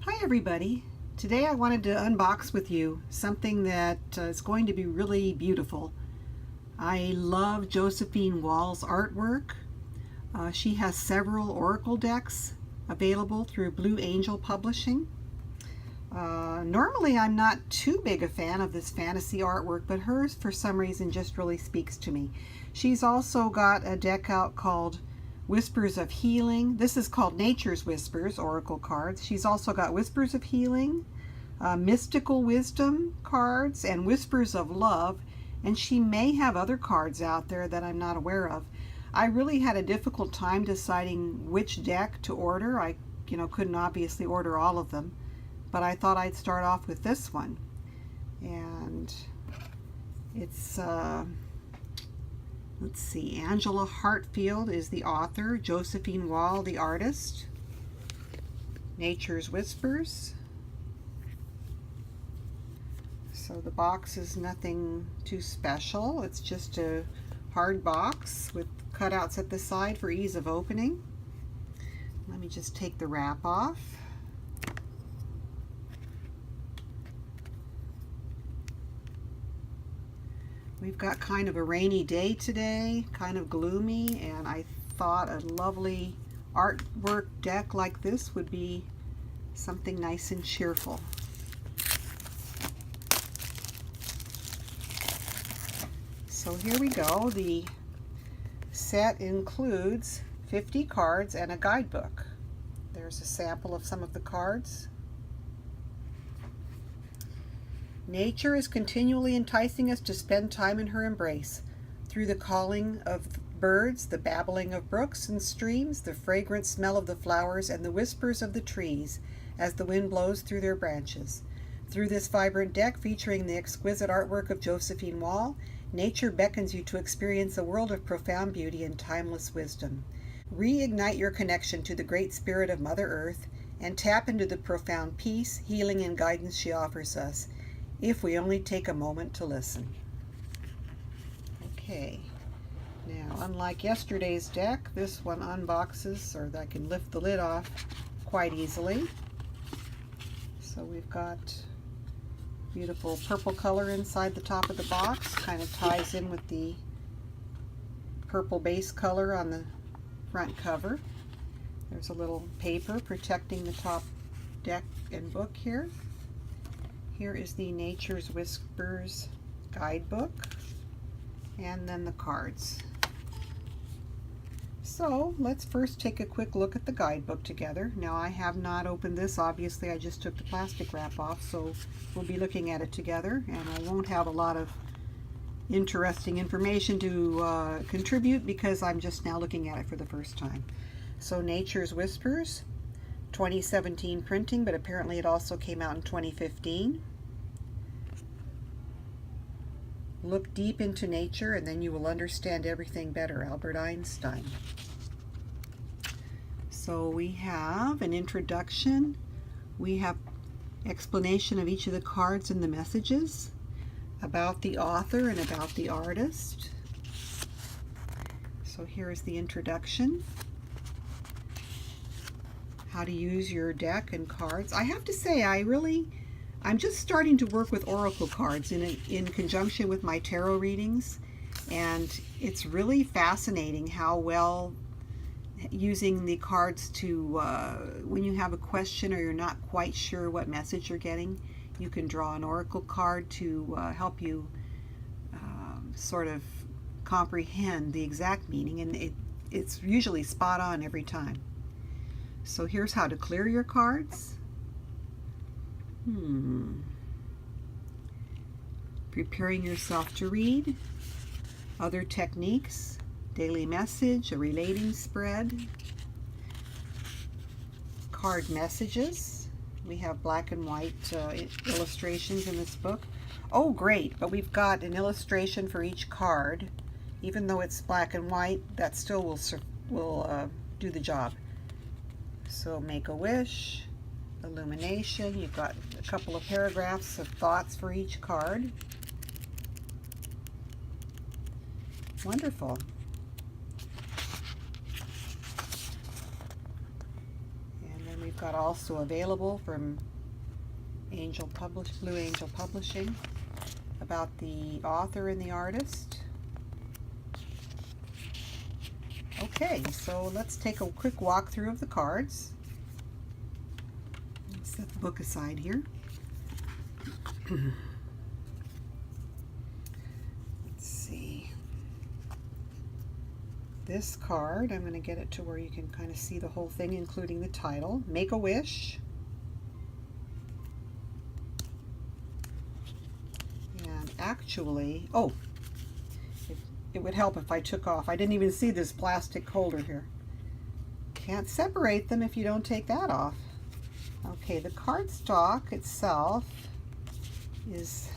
Hi everybody. Today I wanted to unbox with you something that is going to be really beautiful. I love Josephine Wall's artwork. She has several oracle decks available through Blue Angel Publishing. Normally I'm not too big a fan of this fantasy artwork, but hers for some reason just really speaks to me. She's also got a deck out called Whispers of Healing. This is called Nature's Whispers, Oracle cards. She's also got Whispers of Healing, Mystical Wisdom cards, and Whispers of Love. And she may have other cards out there that I'm not aware of. I really had a difficult time deciding which deck to order. I couldn't obviously order all of them, but I thought I'd start off with this one. And it's let's see, Angela Hartfield is the author, Josephine Wall the artist. Nature's Whispers. So the box is nothing too special. It's just a hard box with cutouts at the side for ease of opening. Let me just take the wrap off. We've got kind of a rainy day today, kind of gloomy, and I thought a lovely artwork deck like this would be something nice and cheerful. So here we go. The set includes 50 cards and a guidebook. There's a sample of some of the cards. Nature is continually enticing us to spend time in her embrace. Through the calling of birds, the babbling of brooks and streams, the fragrant smell of the flowers, and the whispers of the trees as the wind blows through their branches. Through this vibrant deck featuring the exquisite artwork of Josephine Wall, nature beckons you to experience a world of profound beauty and timeless wisdom. Reignite your connection to the great spirit of Mother Earth and tap into the profound peace, healing, and guidance she offers us, if we only take a moment to listen. Okay, now unlike yesterday's deck, this one unboxes, or I can lift the lid off quite easily. So we've got beautiful purple color inside the top of the box, kind of ties in with the purple base color on the front cover. There's a little paper protecting the top deck and book here. Here is the Nature's Whispers guidebook, and then the cards. So let's first take a quick look at the guidebook together. Now I have not opened this, obviously I just took the plastic wrap off, so we'll be looking at it together, and I won't have a lot of interesting information to contribute because I'm just now looking at it for the first time. So Nature's Whispers, 2017 printing, but apparently it also came out in 2015. Look deep into nature and then you will understand everything better, Albert Einstein. So we have an introduction, we have explanation of each of the cards and the messages, about the author and about the artist. So here is the introduction. How to use your deck and cards. I have to say, I'm just starting to work with oracle cards in conjunction with my tarot readings, and it's really fascinating how well using the cards to, when you have a question or you're not quite sure what message you're getting, you can draw an oracle card to help you sort of comprehend the exact meaning, and it's usually spot on every time. So here's how to clear your cards. Preparing yourself to read. Other techniques. Daily message, a relating spread. Card messages. We have black and white illustrations in this book. Oh great, but we've got an illustration for each card. Even though it's black and white, that still will do the job. So make a wish. Illumination. You've got a couple of paragraphs of thoughts for each card. Wonderful. And then we've got also available from Blue Angel Publishing, about the author and the artist. Okay, so let's take a quick walkthrough of the cards. Let's set the book aside here. Let's see. This card, I'm going to get it to where you can kind of see the whole thing, including the title. Make a Wish. And actually, oh, it would help if I took off. I didn't even see this plastic holder here. Can't separate them if you don't take that off. Okay, the cardstock itself is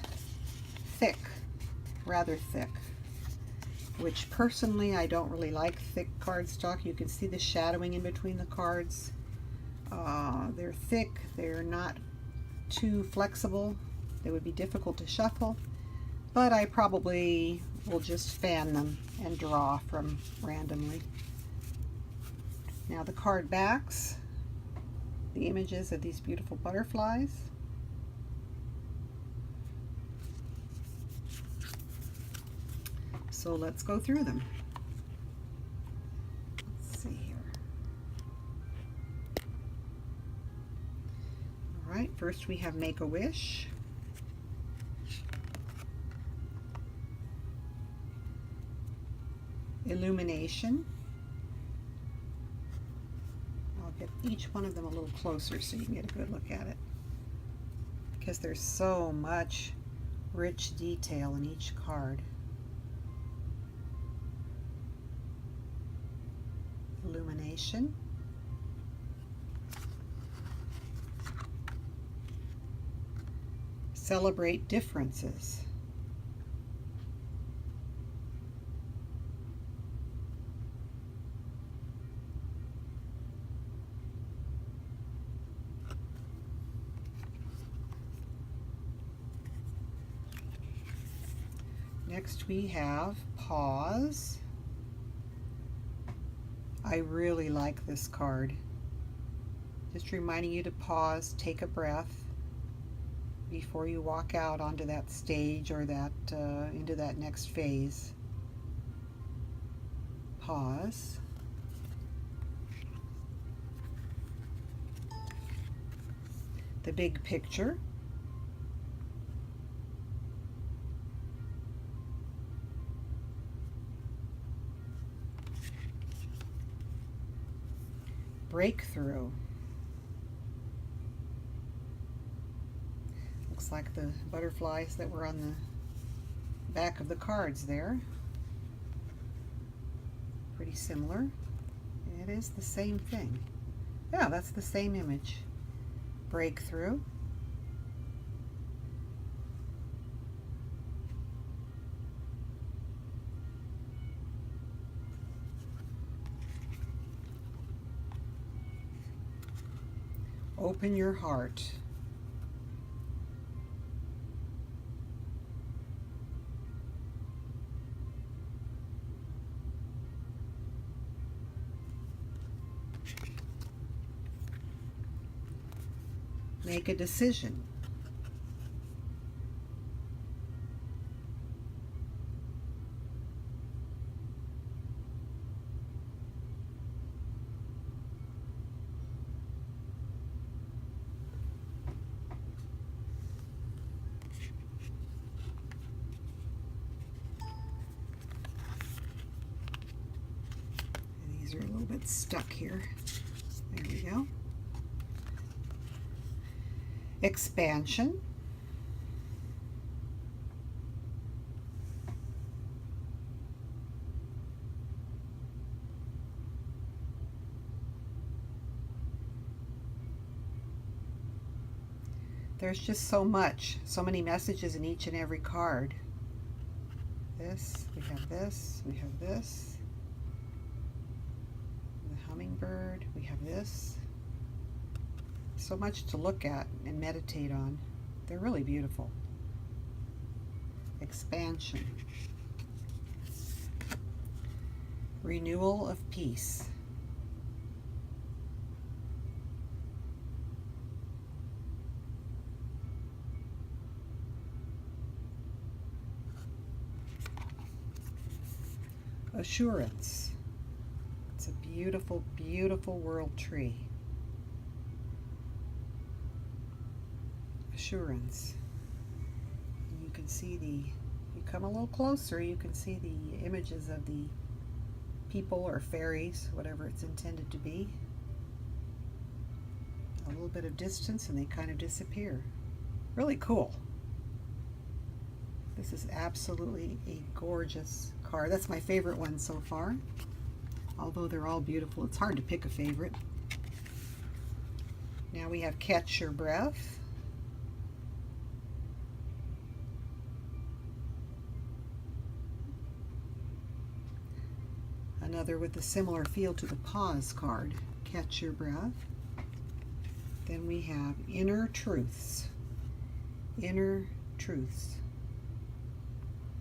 thick, rather thick, which personally I don't really like thick cardstock. You can see the shadowing in between the cards. They're thick, they're not too flexible. They would be difficult to shuffle, but I probably will just fan them and draw from randomly. Now the card backs, the images of these beautiful butterflies. So let's go through them. Let's see here. All right, first we have Make a Wish. Illumination. I'll get each one of them a little closer so you can get a good look at it, because there's so much rich detail in each card. Illumination. Celebrate differences. Next we have Pause. I really like this card. Just reminding you to pause, take a breath before you walk out onto that stage or that into that next phase. Pause. The Big Picture. Breakthrough. Looks like the butterflies that were on the back of the cards there. Pretty similar. It is the same thing. Yeah, that's the same image. Breakthrough. Open your heart. Make a decision. These are a little bit stuck here. There we go. Expansion. There's just so much, so many messages in each and every card. This, we have this, we have this. The hummingbird, we have this. So much to look at and meditate on. They're really beautiful. Expansion. Renewal of peace. Assurance. It's a beautiful, beautiful world tree. Assurance. And you can see you come a little closer, you can see the images of the people or fairies, whatever it's intended to be. A little bit of distance and they kind of disappear. Really cool. This is absolutely a gorgeous card. That's my favorite one so far. Although they're all beautiful, it's hard to pick a favorite. Now we have Catch Your Breath. Another with a similar feel to the Pause card, Catch Your Breath. Then we have Inner Truths. Inner Truths.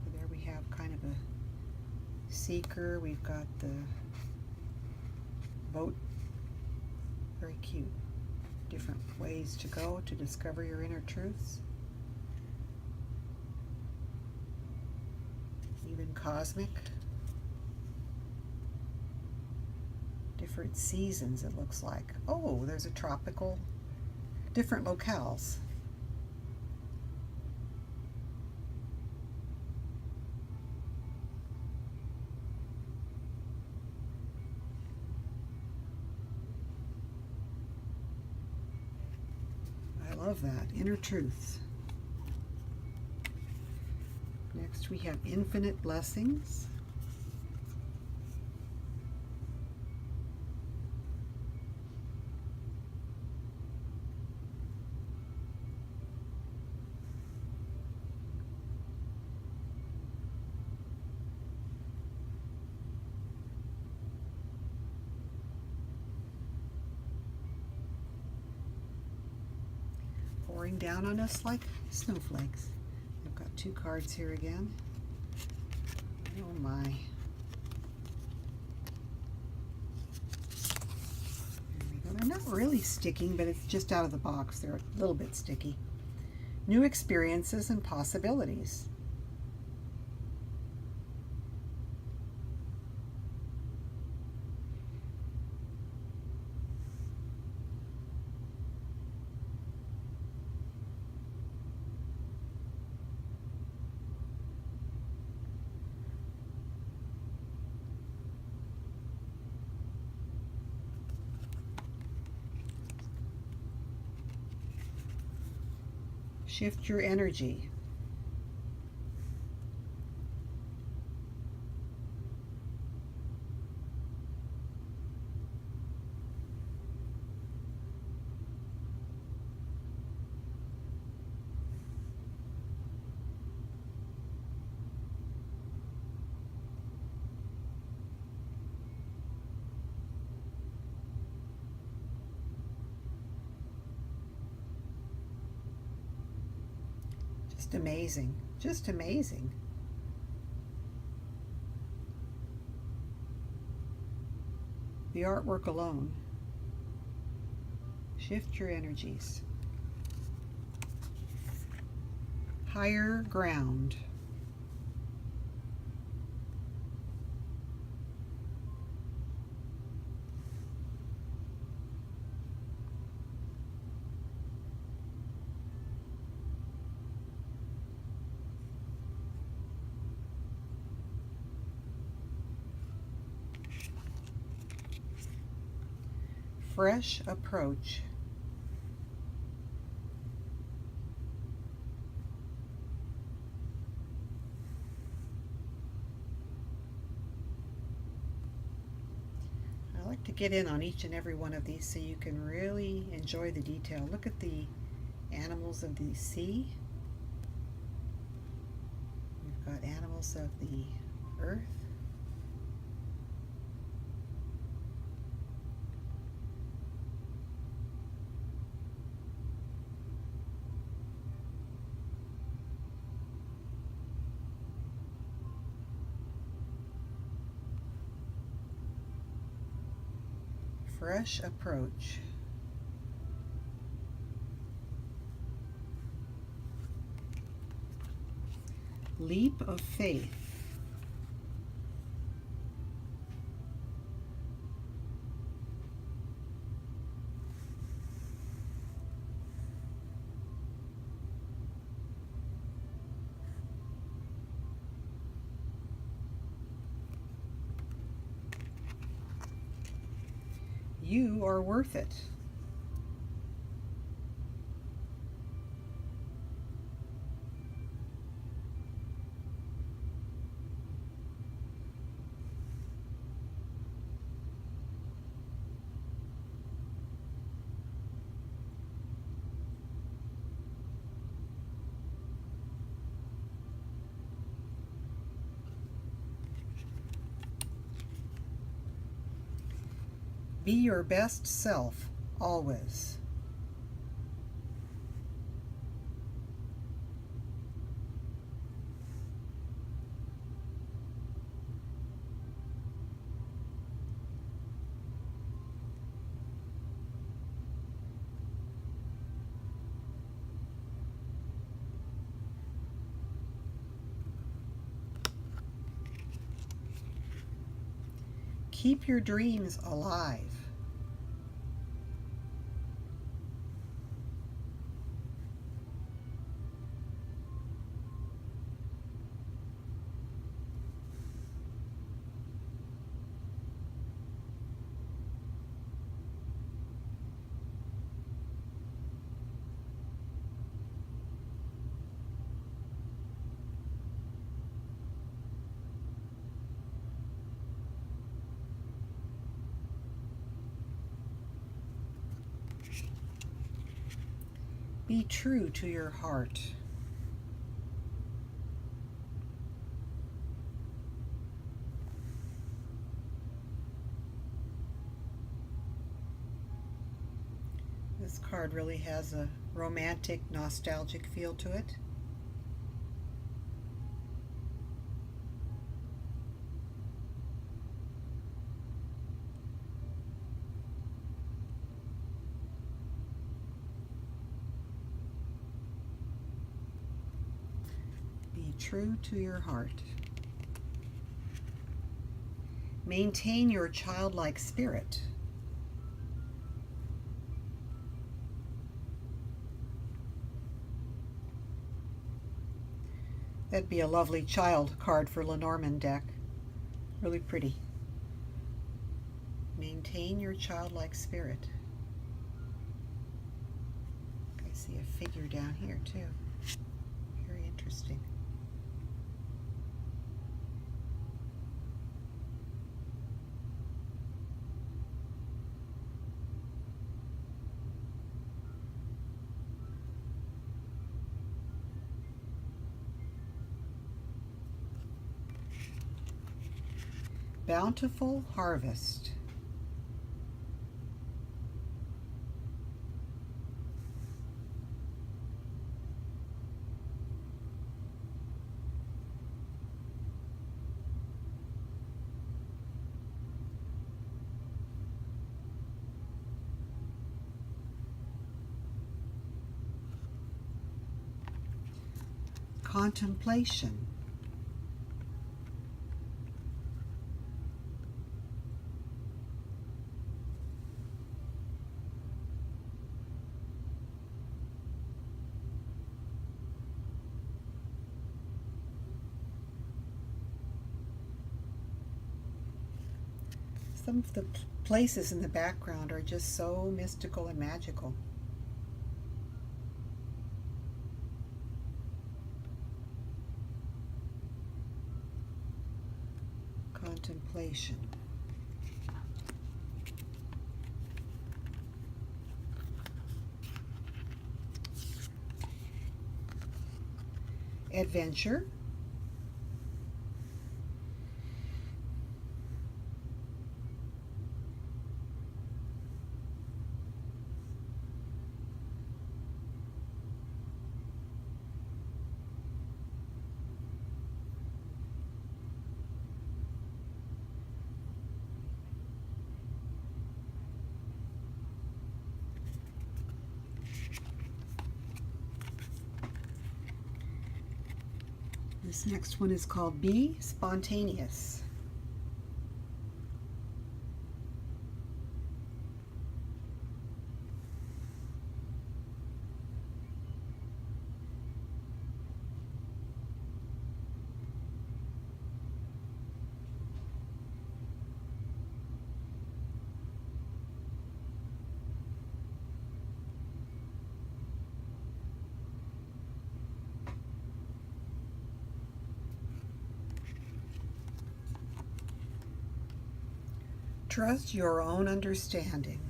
So there we have kind of a seeker. We've got the boat. Very cute. Different ways to go to discover your inner truths. Even cosmic. Different seasons, it looks like. Oh, there's a tropical. Different locales. I love that. Inner Truths. Next we have Infinite Blessings. Pouring down on us like snowflakes. I've got two cards here again. Oh my. There we go. They're not really sticking, but it's just out of the box. They're a little bit sticky. New experiences and possibilities. Shift your energy. Just amazing. Just amazing. The artwork alone. Shift your energies. Higher ground. Fresh approach. I like to get in on each and every one of these so you can really enjoy the detail. Look at the animals of the sea. We've got animals of the earth. Fresh approach. Leap of faith. You are worth it. Be your best self, always. Keep your dreams alive. Be true to your heart. This card really has a romantic, nostalgic feel to it. Be true to your heart. Maintain your childlike spirit. That'd be a lovely child card for Lenormand deck. Really pretty. Maintain your childlike spirit. I see a figure down here too. Very interesting. Bountiful harvest. Contemplation. Some of the places in the background are just so mystical and magical. Contemplation. Adventure. This next one is called Be Spontaneous. Trust your own understanding.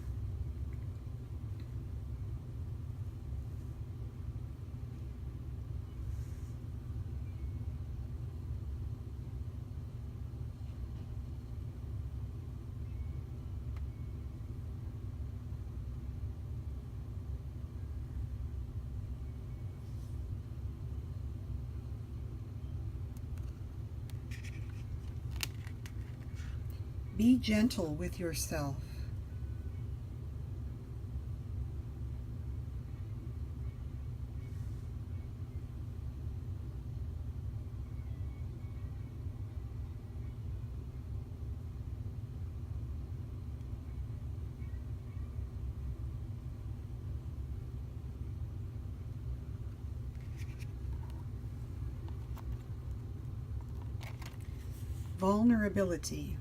Be gentle with yourself. Vulnerability.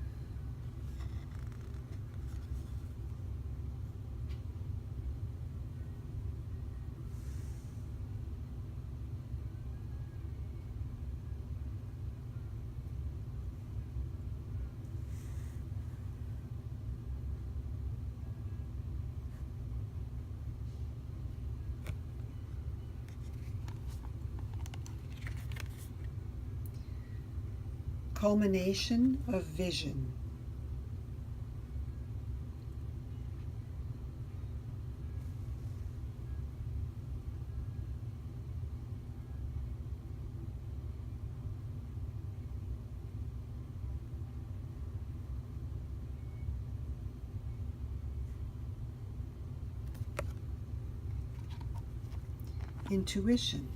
Culmination of vision. Intuition.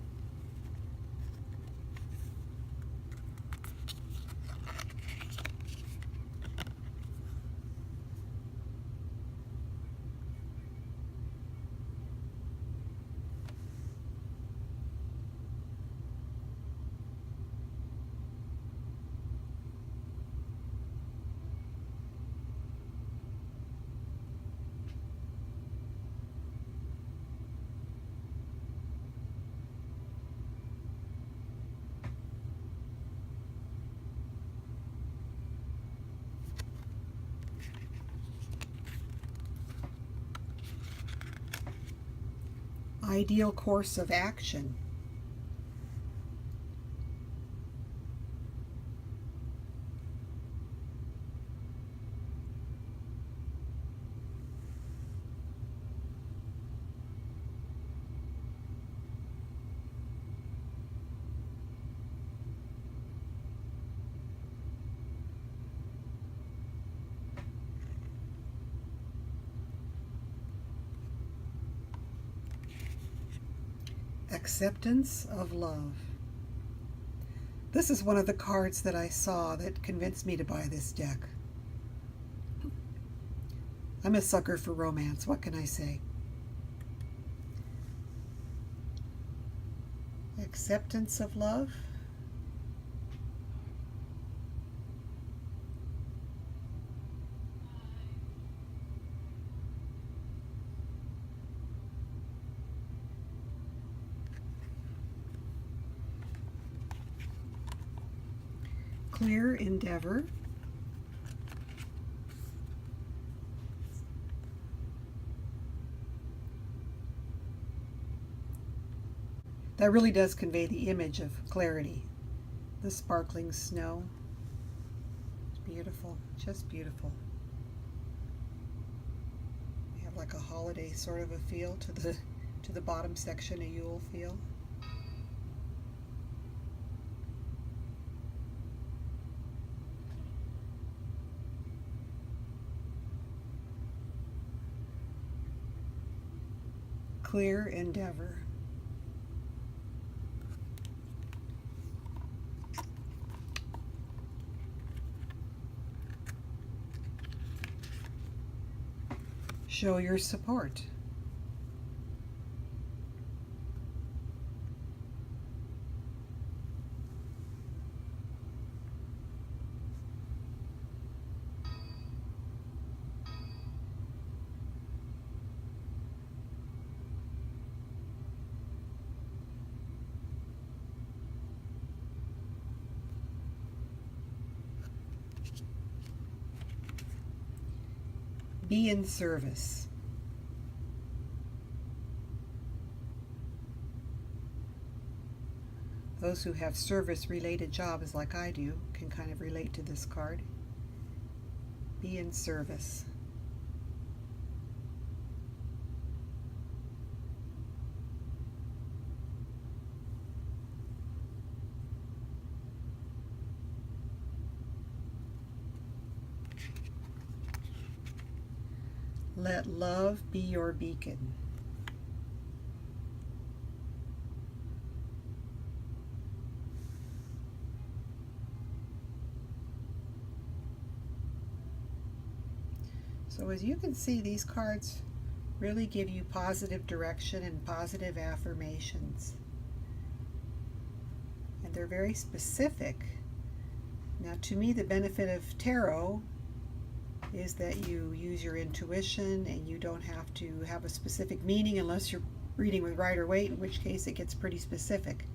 Ideal course of action. Acceptance of love. This is one of the cards that I saw that convinced me to buy this deck. I'm a sucker for romance. What can I say? Acceptance of love. Clear endeavor. That really does convey the image of clarity. The sparkling snow. It's beautiful, just beautiful. You have like a holiday sort of a feel to the bottom section, a Yule feel. Clear endeavor. Show your support. Be in service. Those who have service-related jobs like I do can kind of relate to this card. Be in service. Let love be your beacon. So as you can see, these cards really give you positive direction and positive affirmations. And they're very specific. Now, to me, the benefit of tarot is that you use your intuition and you don't have to have a specific meaning unless you're reading with Rider-Waite, in which case it gets pretty specific.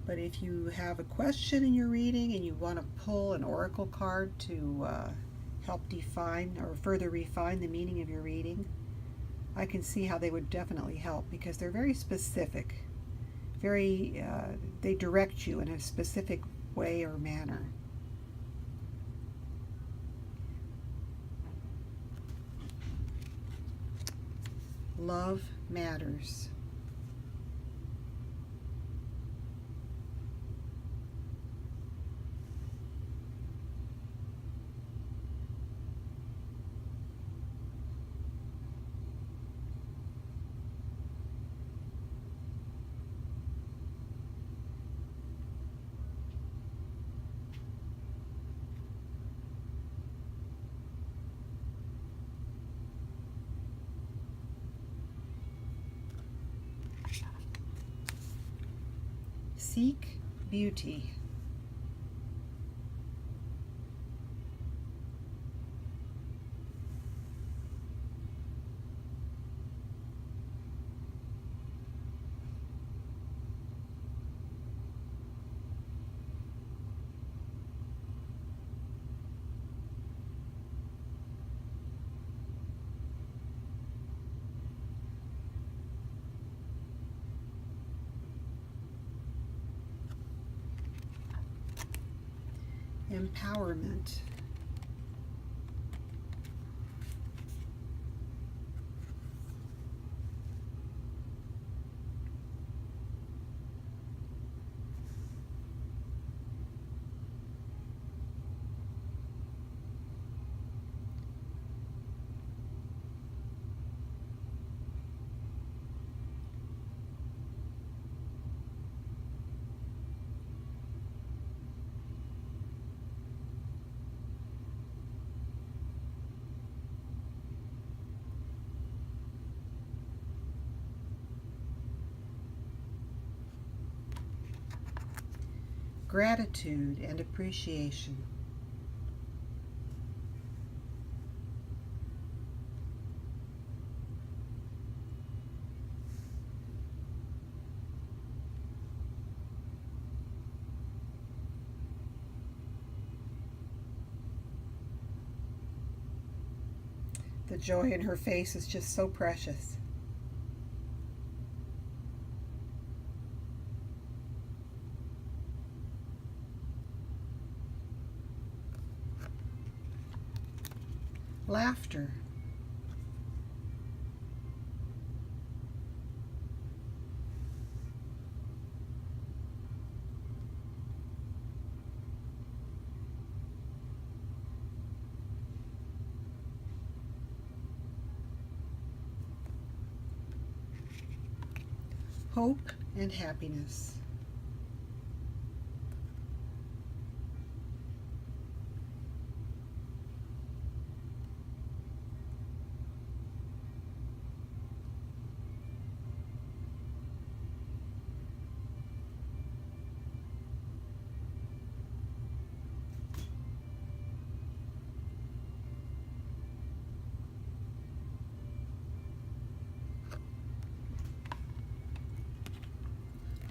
But if you have a question in your reading and you want to pull an oracle card to help define or further refine the meaning of your reading, I can see how they would definitely help, because they're very specific. They direct you in a specific way or manner. Love matters. Seek beauty. Empowerment. Gratitude and appreciation. The joy in her face is just so precious. Laughter. Hope and happiness.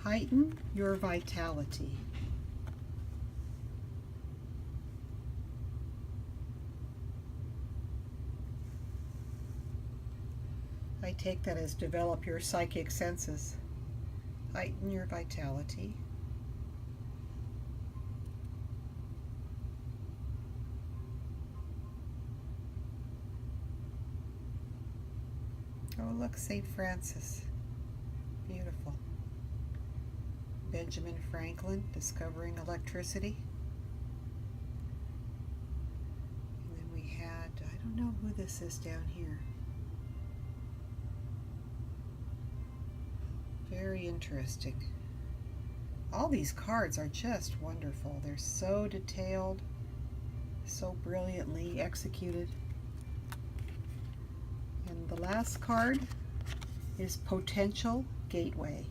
Heighten your vitality. take that as develop your psychic senses, heighten your vitality. Oh, look, St. Francis. Beautiful. Benjamin Franklin, discovering electricity. And then we had, I don't know who this is down here. Very interesting. All these cards are just wonderful. They're so detailed, so brilliantly executed. And the last card is Potential Gateway.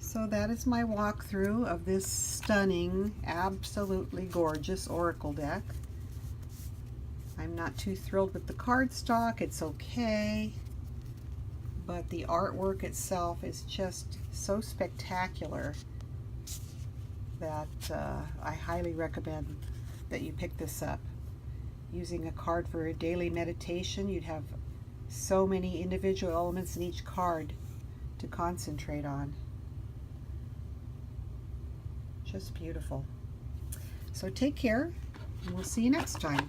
So that is my walkthrough of this stunning, absolutely gorgeous Oracle deck. I'm not too thrilled with the cardstock, it's okay, but the artwork itself is just so spectacular that I highly recommend that you pick this up. Using a card for a daily meditation, you'd have so many individual elements in each card to concentrate on. Just beautiful. So take care, and we'll see you next time.